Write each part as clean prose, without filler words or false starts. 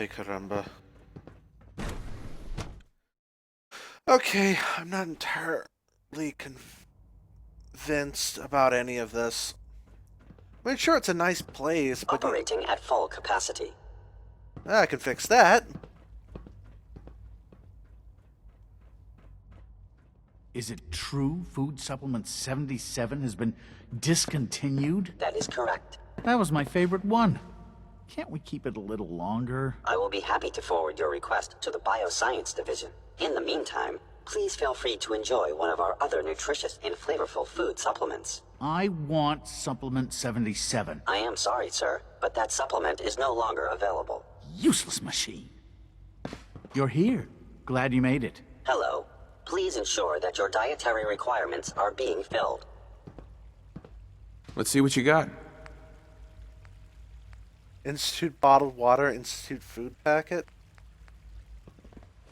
Ay caramba. Okay, I'm not entirely convinced about any of this. I mean, sure, it's a nice place, but Operating at full capacity. I can fix that. Is it true food supplement 77 has been discontinued? That is correct. That was my favorite one. Can't we keep it a little longer? I will be happy to forward your request to the Bioscience Division. In the meantime, please feel free to enjoy one of our other nutritious and flavorful food supplements. I want supplement 77. I am sorry, sir, but that supplement is no longer available. Useless machine. You're here. Glad you made it. Hello. Please ensure that your dietary requirements are being filled. Let's see what you got. Institute bottled water, Institute food packet.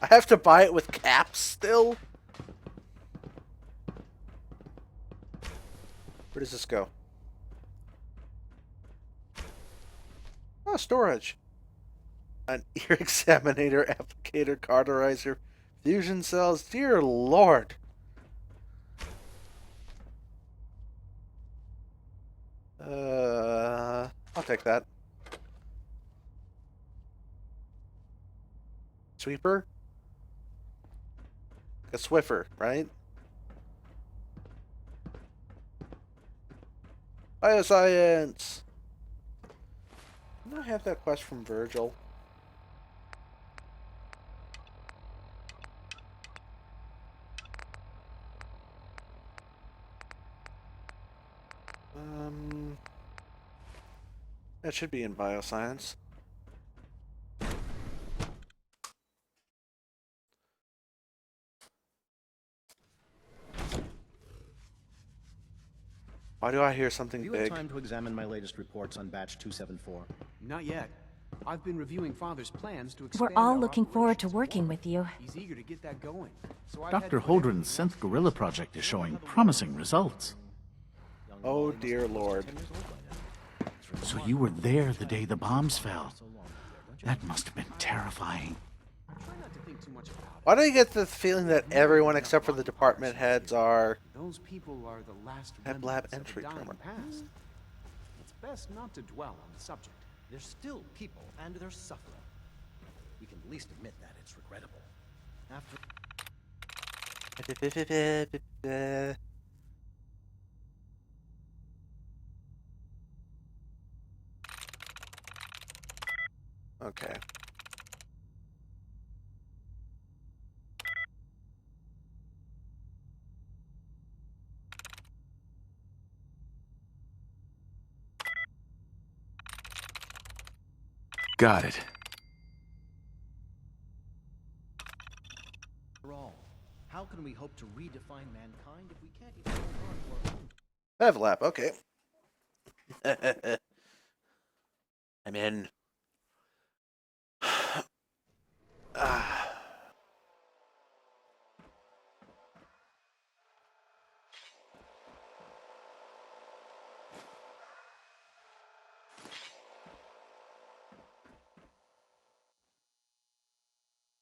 I have to buy it with caps still? Where does this go? Oh, storage. An ear examinator, applicator, cauterizer, fusion cells. Dear Lord. I'll take that. Sweeper? Like a Swiffer, right? Bioscience! Didn't I have that quest from Virgil? That should be in Bioscience. Why do I hear something Have you big? had time to examine my latest reports on batch 274? Not yet. I've been reviewing Father's plans to expand We're all our looking forward to operations working more. with you. He's eager to get that going. So I've Dr. had to put Holdren's synth gorilla project is showing promising results. Oh dear Lord. So you were there the day the bombs fell. That must have been terrifying. Try not to think too much about it. Why do I get the feeling that everyone except for the department heads are... Those people are the last Have lab remnants of entry a dying terminal. past. It's best not to dwell on the subject. They're still people, and they're suffering. We can at least admit that it's regrettable. After Okay. Got it. all, how can we hope to redefine mankind if we can't even hold on to our own? Overlap, okay. I'm in. Ah.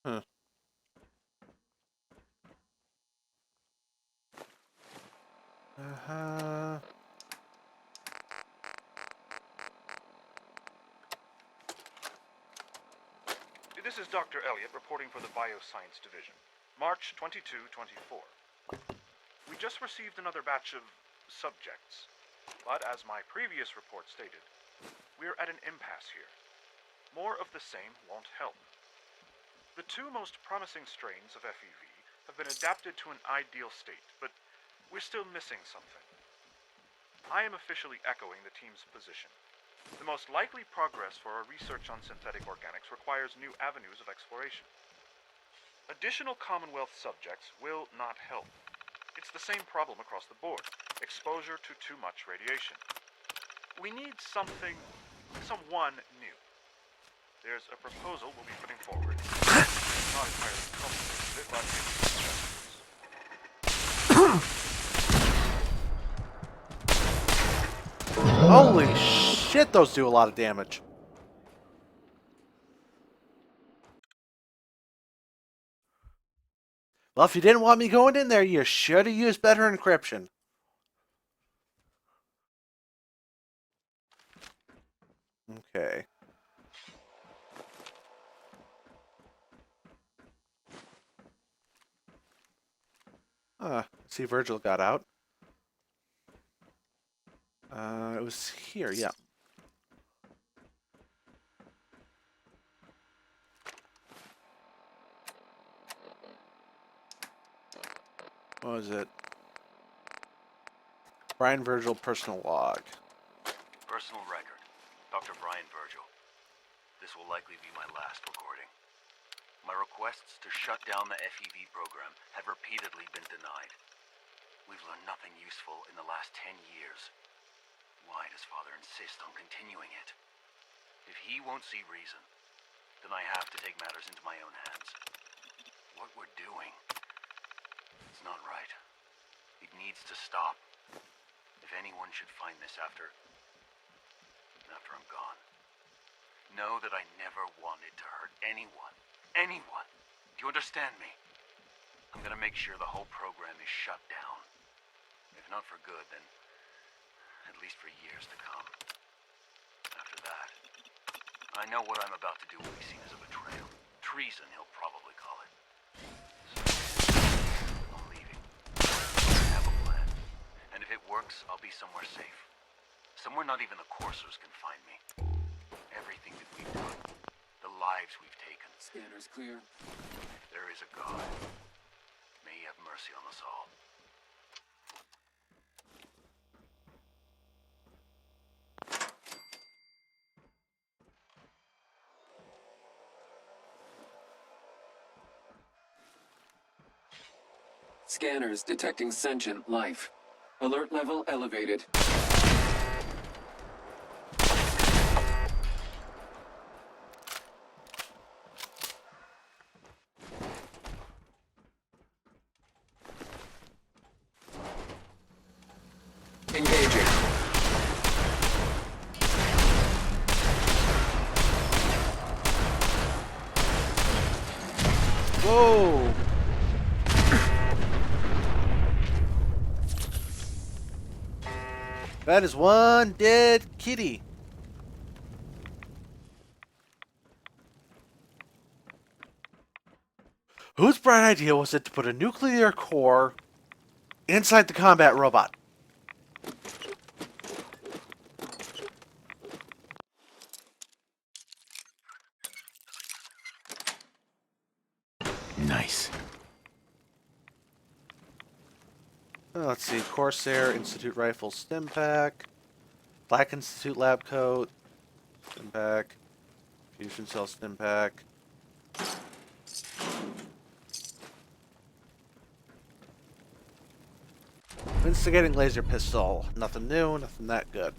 Huh. Uh-huh. This is Dr. Elliot reporting for the Bioscience Division. March 22-24. We just received another batch of subjects. But as my previous report stated, we're at an impasse here. More of the same won't help. The two most promising strains of FEV have been adapted to an ideal state, but we're still missing something. I am officially echoing the team's position. The most likely progress for our research on synthetic organics requires new avenues of exploration. Additional Commonwealth subjects will not help. It's the same problem across the board: exposure to too much radiation. We need someone new. There's a proposal we'll be putting forward. Not entirely comfortable with it, but Holy shit, those do a lot of damage. Well, if you didn't want me going in there, you should have used better encryption. Okay. See, Virgil got out. It was here, yeah. What was it? Brian Virgil personal log. Personal record. Dr. Brian Virgil. This will likely be my last recording. My requests to shut down the FEV program have repeatedly been denied. We've learned nothing useful in the last 10 years. Why does Father insist on continuing it? If he won't see reason, then I have to take matters into my own hands. What we're doing, it's not right. It needs to stop. If anyone should find this after I'm gone, know that I never wanted to hurt anyone. Anyone. Do you understand me? I'm gonna make sure the whole program is shut down. If not for good, then at least for years to come. After that, I know what I'm about to do will be seen as a betrayal. Treason, he'll probably call it. So, I'm leaving. I have a plan. And if it works, I'll be somewhere safe. Somewhere not even the coursers can find me. Everything that we've done, the lives we've taken. Scanner's clear. If there is a God, may he have mercy on us all. Scanners detecting sentient life. Alert level elevated. Engaging. Whoa! That is one dead kitty. Whose bright idea was it to put a nuclear core inside the combat robot? Nice. Let's see. Corsair Institute Rifle Stim Pack. Black Institute Lab Coat. Stim Pack. Fusion Cell Stim Pack. Instigating Laser Pistol. Nothing new, nothing that good.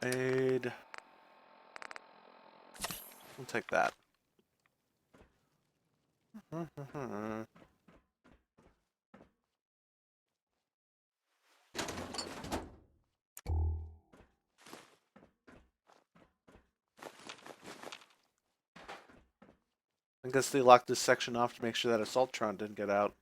Aid. We'll take that. I guess they locked this section off to make sure that Assaultron didn't get out.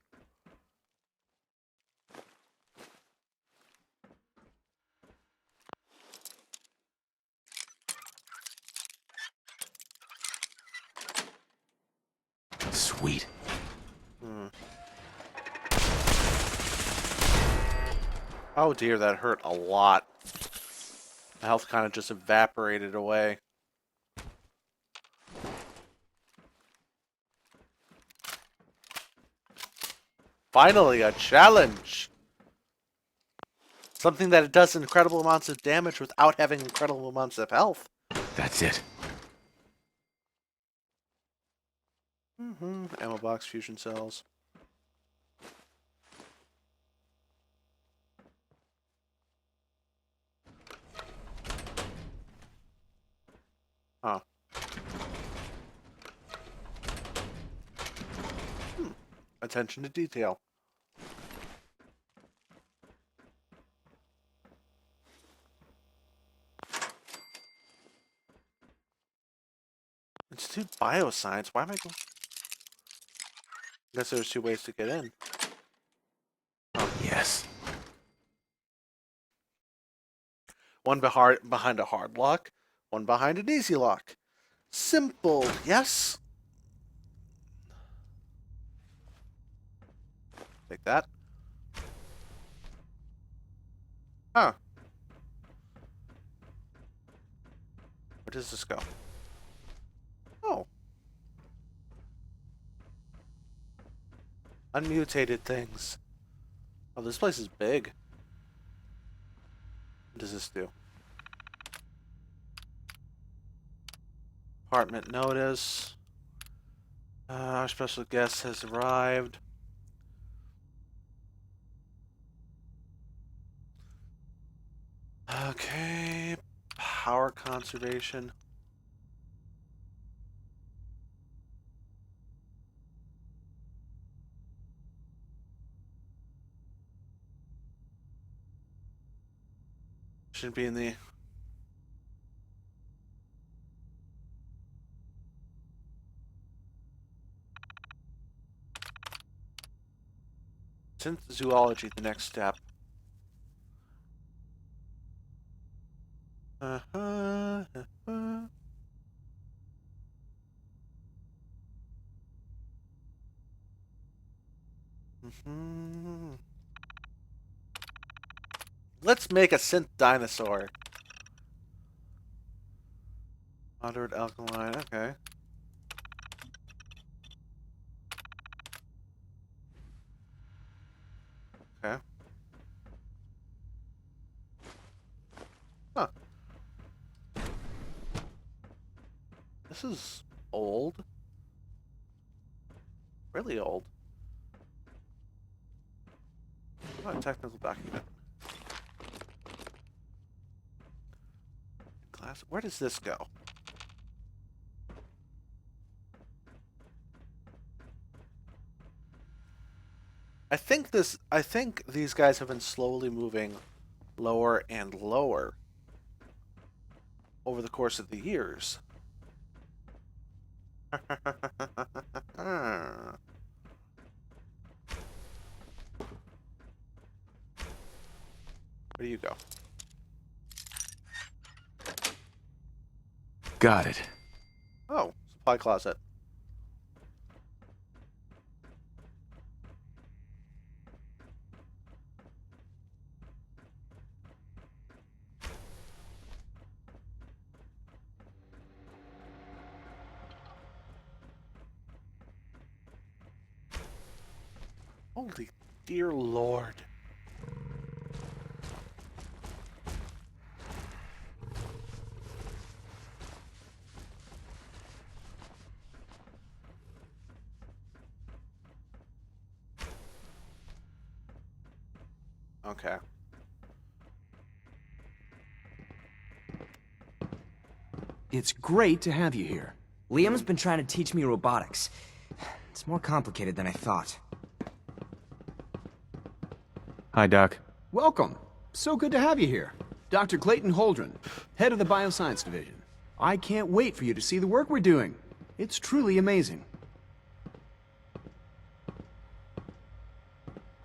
Sweet. Oh dear, that hurt a lot. The health kind of just evaporated away. Finally, a challenge! Something that does incredible amounts of damage without having incredible amounts of health. That's it. Ammo box, fusion cells. Huh. Attention to detail. Institute Bioscience. Why am I going? I guess there's 2 ways to get in. Yes. One behind a hard lock, one behind an easy lock. Simple, yes? Take that. Huh. Where does this go? Oh. Unmutated things. Oh, this place is big. What does this do? Apartment notice. Our special guest has arrived. Okay. Power conservation. Should be in the... Synth zoology, the next step. Let's make a synth dinosaur. Moderate alkaline, okay. Okay. Huh. This is old. Really old. Oh, a technical document. Glass. Where does this go? I think these guys have been slowly moving lower and lower over the course of the years. Where do you go? Got it. Oh, supply closet. Holy dear Lord. Okay. It's great to have you here. Liam's been trying to teach me robotics. It's more complicated than I thought. Hi, Doc. Welcome. So good to have you here. Dr. Clayton Holdren, head of the Bioscience Division. I can't wait for you to see the work we're doing. It's truly amazing.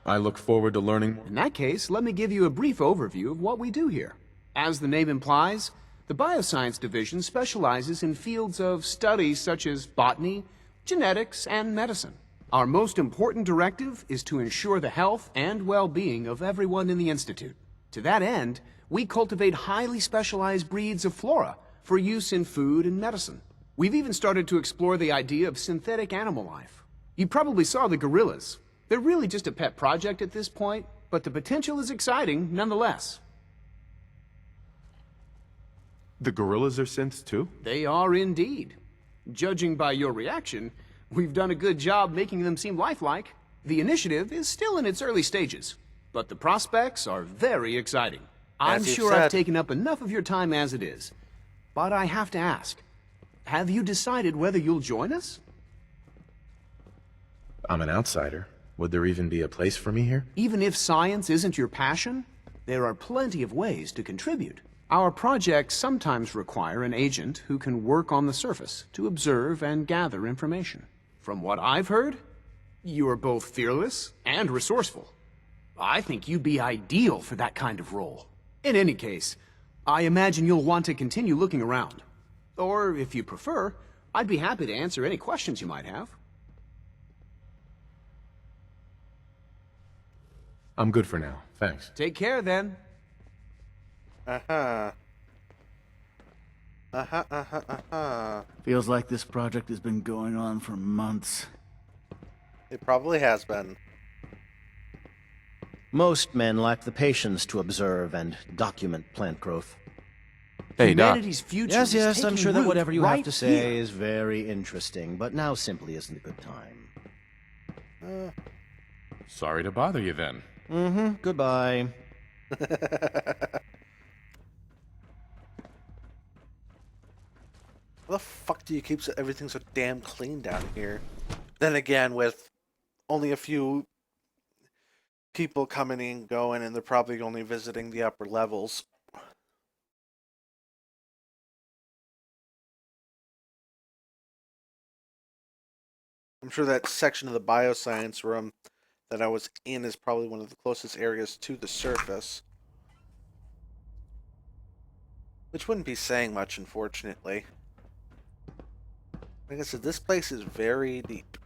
I look forward to learning more. In that case, let me give you a brief overview of what we do here. As the name implies, the Bioscience Division specializes in fields of studies such as botany, genetics, and medicine. Our most important directive is to ensure the health and well-being of everyone in the Institute. To that end, we cultivate highly specialized breeds of flora for use in food and medicine. We've even started to explore the idea of synthetic animal life. You probably saw the gorillas. They're really just a pet project at this point, but the potential is exciting nonetheless. The gorillas are synths too? They are indeed. Judging by your reaction, we've done a good job making them seem lifelike. The initiative is still in its early stages, but the prospects are very exciting. I'm sure I've taken up enough of your time as it is. But I have to ask, have you decided whether you'll join us? I'm an outsider. Would there even be a place for me here? Even if science isn't your passion, there are plenty of ways to contribute. Our projects sometimes require an agent who can work on the surface to observe and gather information. From what I've heard, you are both fearless and resourceful. I think you'd be ideal for that kind of role. In any case, I imagine you'll want to continue looking around. Or, if you prefer, I'd be happy to answer any questions you might have. I'm good for now, thanks. Take care, then. Uh-huh. Uh-huh, uh-huh, uh-huh. Feels like this project has been going on for months. It probably has been. Most men lack the patience to observe and document plant growth. Hey, Doc. Humanity's future Yes, is yes, I'm taking sure that root whatever you right have to say here. is very interesting, but now simply isn't a good time. Sorry to bother you then. Mm-hmm, goodbye. How the fuck do you keep everything so damn clean down here? Then again, with only a few people coming and going, and they're probably only visiting the upper levels. I'm sure that section of the bioscience room that I was in is probably one of the closest areas to the surface. Which wouldn't be saying much, unfortunately. Like I said, this place is very deep.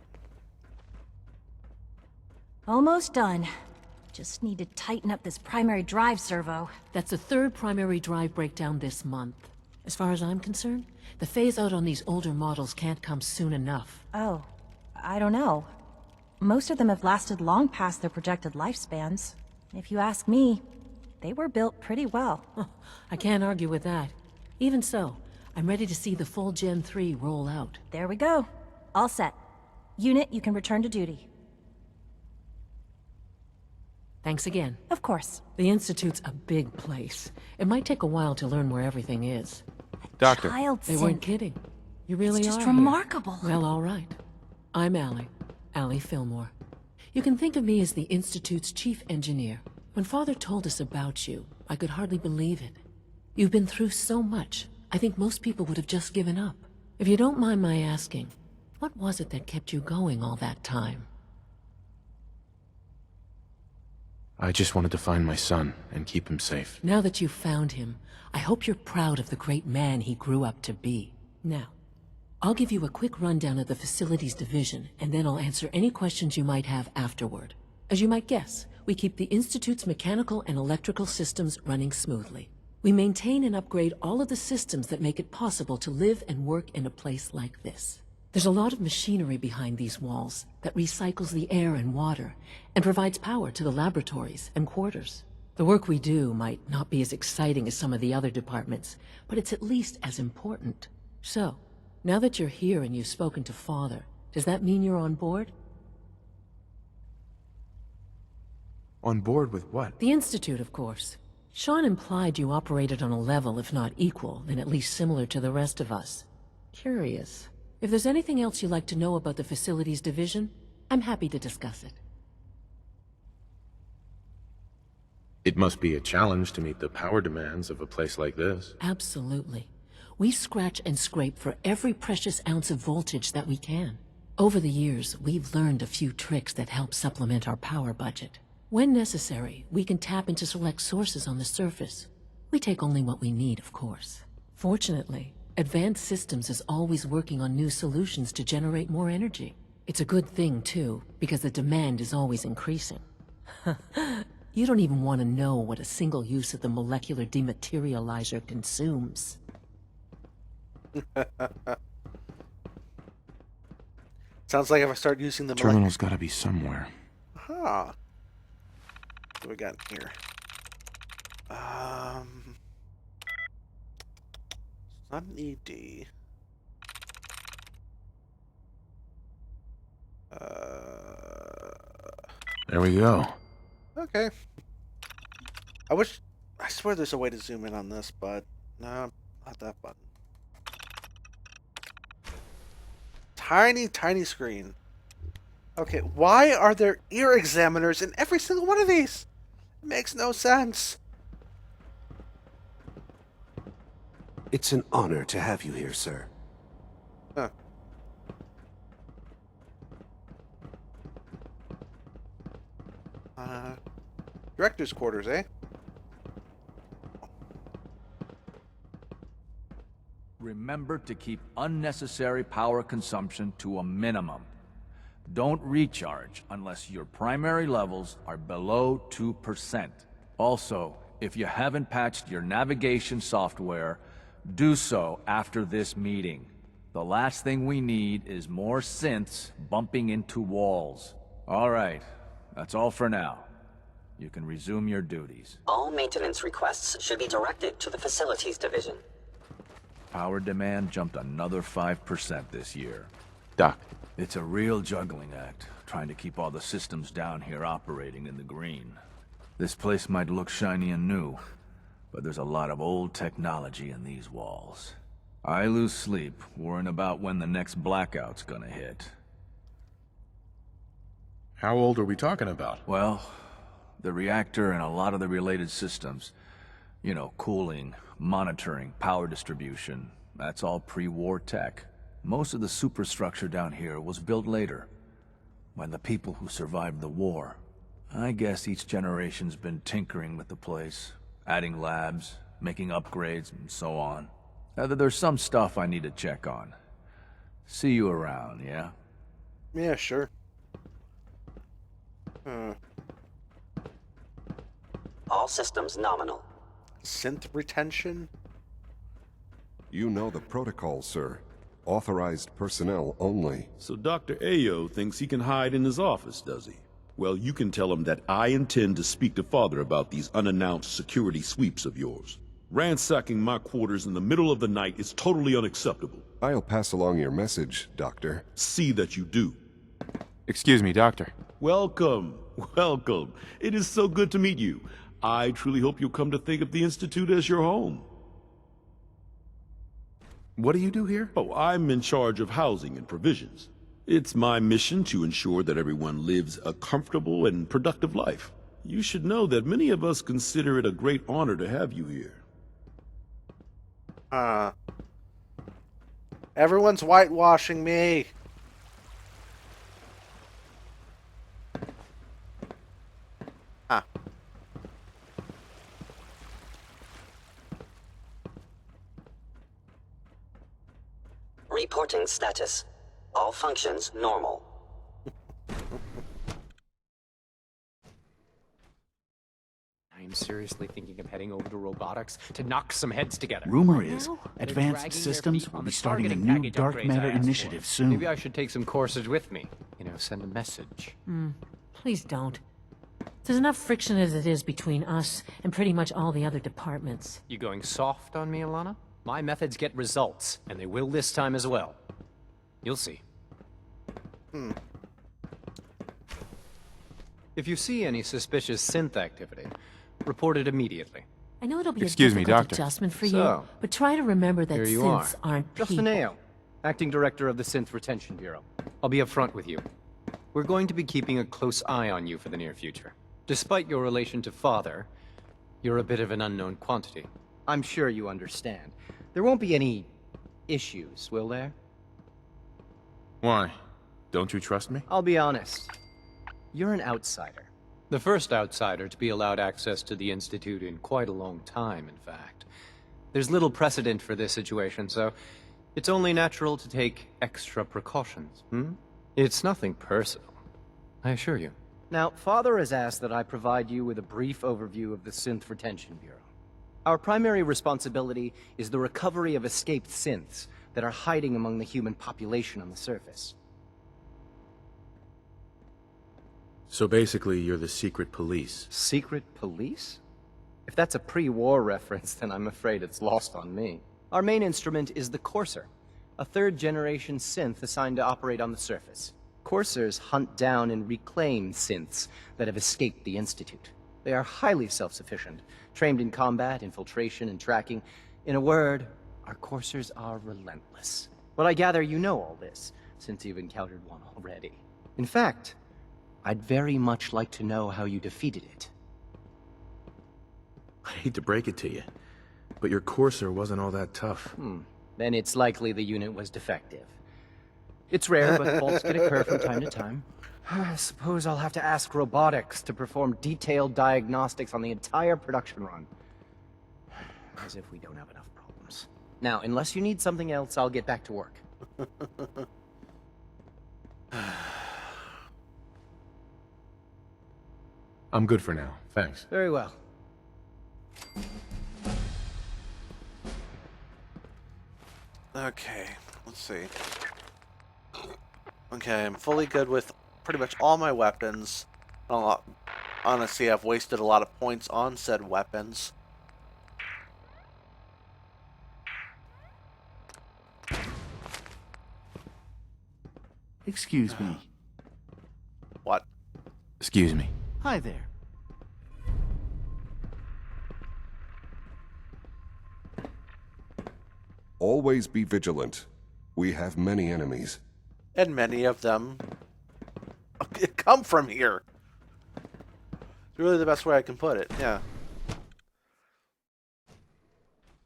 Almost done. Just need to tighten up this primary drive servo. That's the third primary drive breakdown this month. As far as I'm concerned, the phase-out on these older models can't come soon enough. Oh, I don't know. Most of them have lasted long past their projected lifespans. If you ask me, they were built pretty well. I can't argue with that. Even so, I'm ready to see the full Gen 3 roll out. There we go. All set. Unit, you can return to duty. Thanks again. Of course. The Institute's a big place. It might take a while to learn where everything is. Doctor. They weren't kidding. You really it's are just here. remarkable. Well, all right. I'm Allie Fillmore. You can think of me as the Institute's chief engineer. When Father told us about you, I could hardly believe it. You've been through so much, I think most people would have just given up. If you don't mind my asking, what was it that kept you going all that time? I just wanted to find my son and keep him safe. Now that you've found him, I hope you're proud of the great man he grew up to be. Now, I'll give you a quick rundown of the Facilities Division, and then I'll answer any questions you might have afterward. As you might guess, we keep the Institute's mechanical and electrical systems running smoothly. We maintain and upgrade all of the systems that make it possible to live and work in a place like this. There's a lot of machinery behind these walls that recycles the air and water and provides power to the laboratories and quarters. The work we do might not be as exciting as some of the other departments, but it's at least as important. So, now that you're here and you've spoken to Father, does that mean you're on board? On board with what? The Institute, of course. Sean implied you operated on a level, if not equal, then at least similar to the rest of us. Curious. If there's anything else you'd like to know about the Facilities Division, I'm happy to discuss it. It must be a challenge to meet the power demands of a place like this. Absolutely. We scratch and scrape for every precious ounce of voltage that we can. Over the years, we've learned a few tricks that help supplement our power budget. When necessary, we can tap into select sources on the surface. We take only what we need, of course. Fortunately, Advanced Systems is always working on new solutions to generate more energy. It's a good thing, too, because the demand is always increasing. You don't even want to know what a single use of the molecular dematerializer consumes. Sounds like if I start using the Terminal's gotta be somewhere. Huh. What do we got here? It's not an ED. There we go. Okay. I swear there's a way to zoom in on this, but no, not that button. Tiny, tiny screen. Okay, why are there ear examiners in every single one of these? It makes no sense. It's an honor to have you here, sir. Huh. Director's quarters, eh? Remember to keep unnecessary power consumption to a minimum. Don't recharge unless your primary levels are below 2%. Also, if you haven't patched your navigation software, do so after this meeting. The last thing we need is more synths bumping into walls. All right, that's all for now. You can resume your duties. All maintenance requests should be directed to the Facilities Division. Power demand jumped another 5% this year. Doc. It's a real juggling act, trying to keep all the systems down here operating in the green. This place might look shiny and new, but there's a lot of old technology in these walls. I lose sleep worrying about when the next blackout's gonna hit. How old are we talking about? Well, the reactor and a lot of the related systems. You know, cooling, monitoring, power distribution. That's all pre-war tech. Most of the superstructure down here was built later, by the people who survived the war. I guess each generation's been tinkering with the place, adding labs, making upgrades, and so on. There's some stuff I need to check on. See you around, yeah? Yeah, sure. All systems nominal. Synth retention? You know the protocol, sir. Authorized personnel only. So Dr. Ayo thinks he can hide in his office, does he? Well, you can tell him that I intend to speak to Father about these unannounced security sweeps of yours. Ransacking my quarters in the middle of the night is totally unacceptable. I'll pass along your message, Doctor. See that you do. Excuse me, Doctor. Welcome, welcome. It is so good to meet you. I truly hope you'll come to think of the Institute as your home. What do you do here? Oh, I'm in charge of housing and provisions. It's my mission to ensure that everyone lives a comfortable and productive life. You should know that many of us consider it a great honor to have you here. Everyone's whitewashing me. Reporting status. All functions normal. I'm seriously thinking of heading over to robotics to knock some heads together. Rumor is, Advanced Systems will be starting a new dark matter initiative soon. Maybe I should take some courses with me. You know, send a message. Please don't. There's enough friction as it is between us and pretty much all the other departments. You going soft on me, Alana? My methods get results, and they will this time as well. You'll see. If you see any suspicious synth activity, report it immediately. I know it'll be Excuse a me, difficult Doctor. adjustment for you, So, but try to remember that here you synths are. aren't Justin people. Ayo, Acting Director of the Synth Retention Bureau. I'll be upfront with you. We're going to be keeping a close eye on you for the near future. Despite your relation to Father, you're a bit of an unknown quantity. I'm sure you understand. There won't be any issues, will there? Why? Don't you trust me? I'll be honest. You're an outsider. The first outsider to be allowed access to the Institute in quite a long time, in fact. There's little precedent for this situation, so it's only natural to take extra precautions, It's nothing personal, I assure you. Now, Father has asked that I provide you with a brief overview of the Synth Retention Bureau. Our primary responsibility is the recovery of escaped synths that are hiding among the human population on the surface. So basically, you're the secret police. Secret police? If that's a pre-war reference, then I'm afraid it's lost on me. Our main instrument is the Courser, a third-generation synth assigned to operate on the surface. Coursers hunt down and reclaim synths that have escaped the Institute. They are highly self-sufficient, trained in combat, infiltration, and tracking. In a word, our Coursers are relentless. But I gather you know all this, since you've encountered one already. In fact, I'd very much like to know how you defeated it. I hate to break it to you, but your courser wasn't all that tough. Then it's likely the unit was defective. It's rare, but faults can occur from time to time. I suppose I'll have to ask robotics to perform detailed diagnostics on the entire production run. As if we don't have enough problems. Now, unless you need something else, I'll get back to work. I'm good for now, thanks. Very well. Okay, let's see. Okay, I'm fully good with pretty much all my weapons. Honestly, I've wasted a lot of points on said weapons. Excuse me. What? Excuse me. Hi there. Always be vigilant. We have many enemies. And many of them come from here. It's really the best way I can put it, yeah.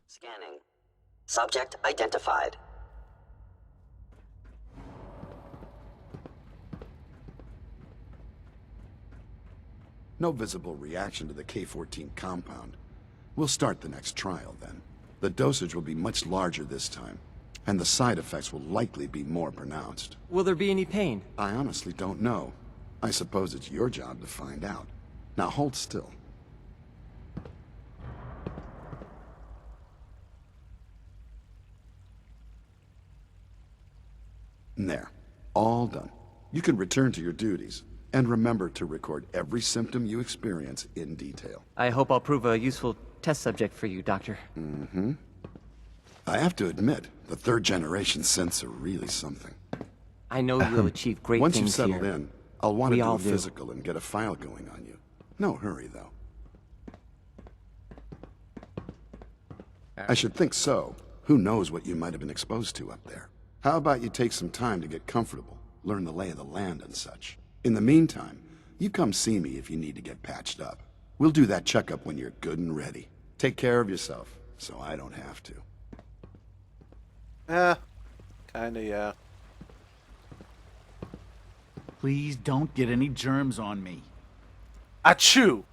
Scanning. Subject identified. No visible reaction to the K-14 compound. We'll start the next trial, then. The dosage will be much larger this time, and the side effects will likely be more pronounced. Will there be any pain? I honestly don't know. I suppose it's your job to find out. Now hold still. There. All done. You can return to your duties. And remember to record every symptom you experience in detail. I hope I'll prove a useful test subject for you, Doctor. Mm-hmm. I have to admit, the third-generation synths are really something. I know you'll achieve great Once things you've settled here. in, I'll want to We do all a do. physical and get a file going on you. No hurry, though. I should think so. Who knows what you might have been exposed to up there? How about you take some time to get comfortable, learn the lay of the land and such? In the meantime, you come see me if you need to get patched up. We'll do that checkup when you're good and ready. Take care of yourself, so I don't have to. Kinda, yeah. Please don't get any germs on me. Achoo!